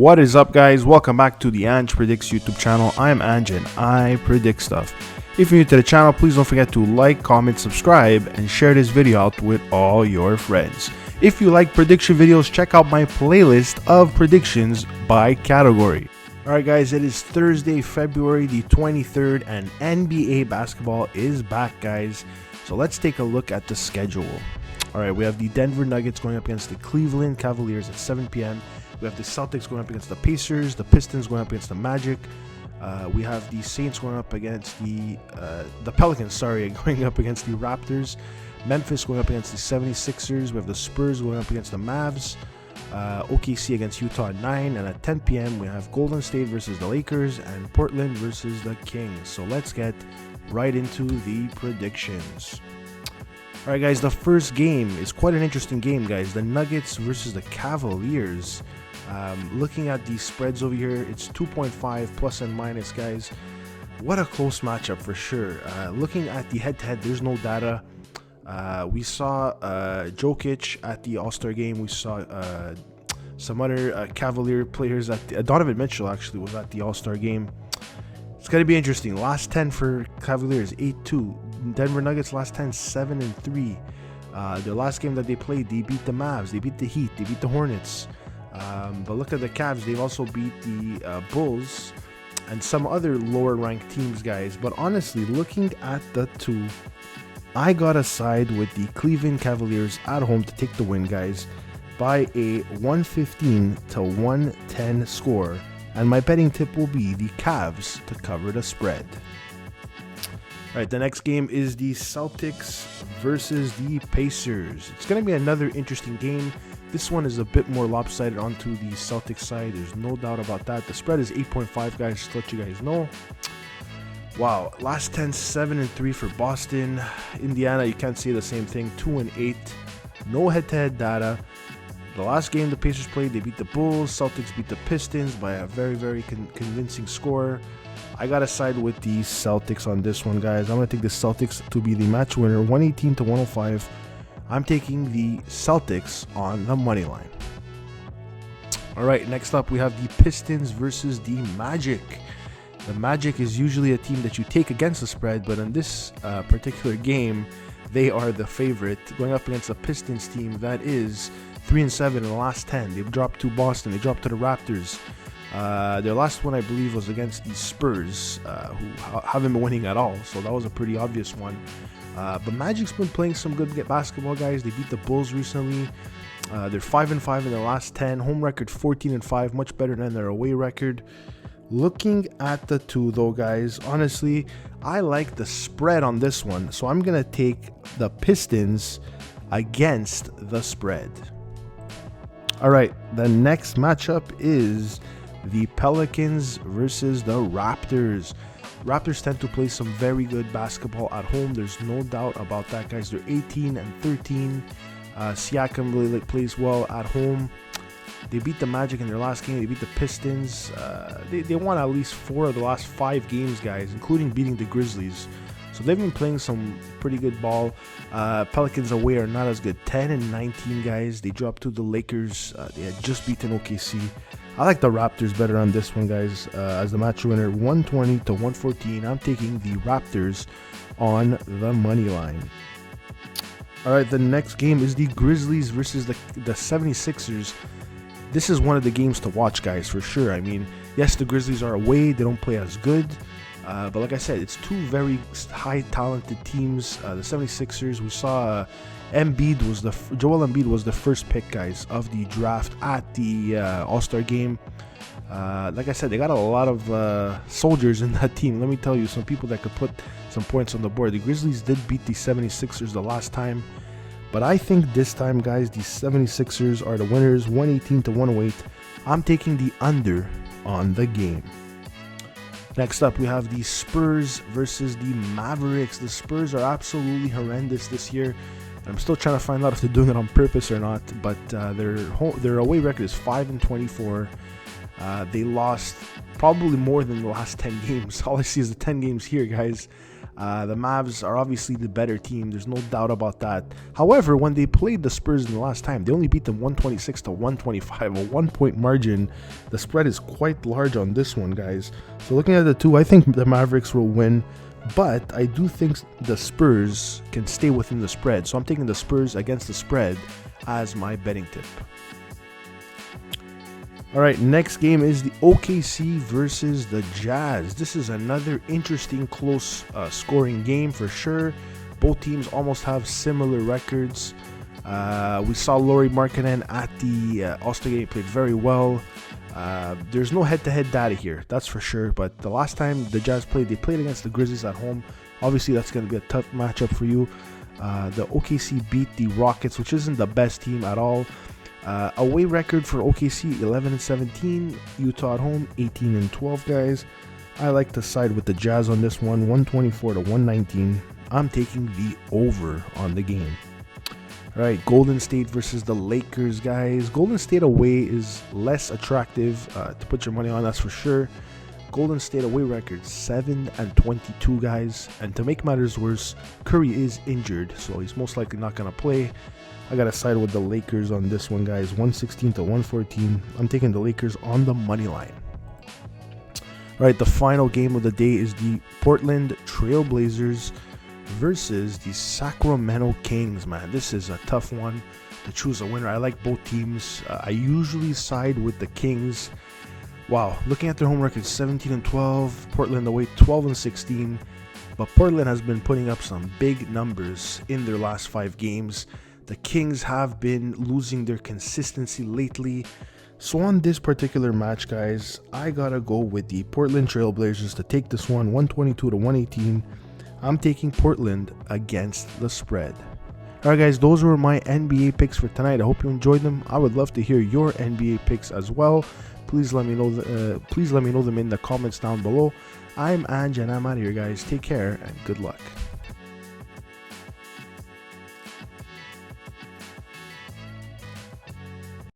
What is up, guys? Welcome back to the Ange Predicts YouTube channel. I'm Ange and I predict stuff. If you're new to the channel, please don't forget to like, comment, subscribe, and share this video out with all your friends. If you like prediction videos, check out my playlist of predictions by category. Alright guys, it is Thursday, February the 23rd, and NBA basketball is back, guys. So let's take a look at the schedule. Alright, we have the Denver Nuggets going up against the Cleveland Cavaliers at 7 p.m. We have the Celtics going up against the Pacers, the Pistons going up against the Magic. We have the Saints going up against the Pelicans, going up against the Raptors. Memphis going up against the 76ers. We have the Spurs going up against the Mavs. OKC against Utah at 9. And at 10 p.m. we have Golden State versus the Lakers and Portland versus the Kings. So let's get right into the predictions. Alright guys, the first game is quite an interesting game, guys. The Nuggets versus the Cavaliers. Looking at the spreads over here, it's 2.5 plus and minus, guys. What a close matchup for sure. Looking at the head-to-head, there's no data. We saw Jokic at the All-Star game. We saw some other Cavalier players at Donovan Mitchell actually was at the All-Star game. It's going to be interesting. Last 10 for Cavaliers, 8-2. Denver Nuggets last 10, 7-3. The last game that they played, they beat the Mavs, they beat the Heat, they beat the Hornets. But look at the Cavs, they've also beat the Bulls and some other lower ranked teams, guys. But honestly, looking at the two, I gotta side with the Cleveland Cavaliers at home to take the win, guys, by a 115 to 110 score. And my betting tip will be the Cavs to cover the spread. Alright, the next game is the Celtics versus the Pacers. It's going to be another interesting game. This one is a bit more lopsided onto the Celtics side. There's no doubt about that. The spread is 8.5, guys, just to let you guys know. Wow, last 10, 7-3 for Boston. Indiana, you can't say the same thing, 2-8. No head-to-head data. The last game the Pacers played, they beat the Bulls. Celtics beat the Pistons by a very, very convincing score. I gotta side with the Celtics on this one, guys. I'm gonna take the Celtics to be the match winner, 118 to 105. I'm taking the Celtics on the money line. All right, next up we have the Pistons versus the Magic. The Magic is usually a team that you take against the spread, but in this particular game, they are the favorite, going up against a Pistons team that is 3-7 in the last 10. They've dropped to Boston. They dropped to the Raptors. Their last one, I believe, was against the Spurs, who haven't been winning at all. So that was a pretty obvious one. But Magic's been playing some good basketball, guys. They beat the Bulls recently. They're 5-5 in their last 10. Home record 14-5, much better than their away record. Looking at the two, though, guys, honestly, I like the spread on this one. So I'm going to take the Pistons against the spread. All right, the next matchup is the Pelicans versus the Raptors. Raptors tend to play some very good basketball at home. There's no doubt about that, guys. They're 18-13. Siakam really plays well at home. They beat the Magic in their last game. They beat the Pistons. They won at least 4 of the last 5 games, guys, including beating the Grizzlies. So they've been playing some pretty good ball. Pelicans away are not as good. 10-19, guys. They dropped to the Lakers. They had just beaten OKC. I like the Raptors better on this one, guys, as the match winner, 120 to 114. I'm taking the Raptors on the money line. All right, the next game is the Grizzlies versus the 76ers. This is one of the games to watch, guys, for sure. I mean, yes, the Grizzlies are away. They don't play as good. But like I said, it's two very high talented teams. The 76ers, we saw Joel Embiid was the first pick, guys, of the draft at the All-Star game. Like I said, they got a lot of soldiers in that team. Let me tell you, some people that could put some points on the board. The Grizzlies did beat the 76ers the last time. But I think this time, guys, the 76ers are the winners, 118 to 108. I'm taking the under on the game. Next up, we have the Spurs versus the Mavericks. The Spurs are absolutely horrendous this year. I'm still trying to find out if they're doing it on purpose or not, but their away record is 5-24. They lost probably more than the last 10 games. All I see is the 10 games here, guys. The Mavs are obviously the better team. There's no doubt about that. However, when they played the Spurs in the last time, they only beat them 126 to 125, a 1-point margin. The spread is quite large on this one, guys. So looking at the two, I think the Mavericks will win, but I do think the Spurs can stay within the spread. So I'm taking the Spurs against the spread as my betting tip. All right, next game is the OKC versus the Jazz. This is another interesting, close scoring game for sure. Both teams almost have similar records. We saw Lauri Markkanen at the All-Star game, played very well. There's no head-to-head data here, that's for sure. But the last time the Jazz played, they played against the Grizzlies at home. Obviously, that's going to be a tough matchup for you. The OKC beat the Rockets, which isn't the best team at all. Away record for OKC 11-17, Utah at home 18-12, guys. I like to side with the Jazz on this one, 124 to 119. I'm taking the over on the game. All right, Golden State versus the Lakers, guys. Golden State away is less attractive to put your money on, that's for sure. Golden State away record 7-22, guys. And to make matters worse, Curry is injured, so he's most likely not going to play. I got to side with the Lakers on this one, guys. 116 to 114. I'm taking the Lakers on the money line. All right, the final game of the day is the Portland Trailblazers versus the Sacramento Kings, man. This is a tough one to choose a winner. I like both teams. I usually side with the Kings. Wow, looking at their home record, 17-12. Portland away 12-16. But Portland has been putting up some big numbers in their last 5 games. The Kings have been losing their consistency lately. So on this particular match, guys, I gotta go with the Portland Trailblazers to take this one, 122 to 118. I'm taking Portland against the spread. Alright, guys, those were my NBA picks for tonight. I hope you enjoyed them. I would love to hear your NBA picks as well. Please let me know them in the comments down below. I'm Ange, and I'm out of here, guys. Take care and good luck.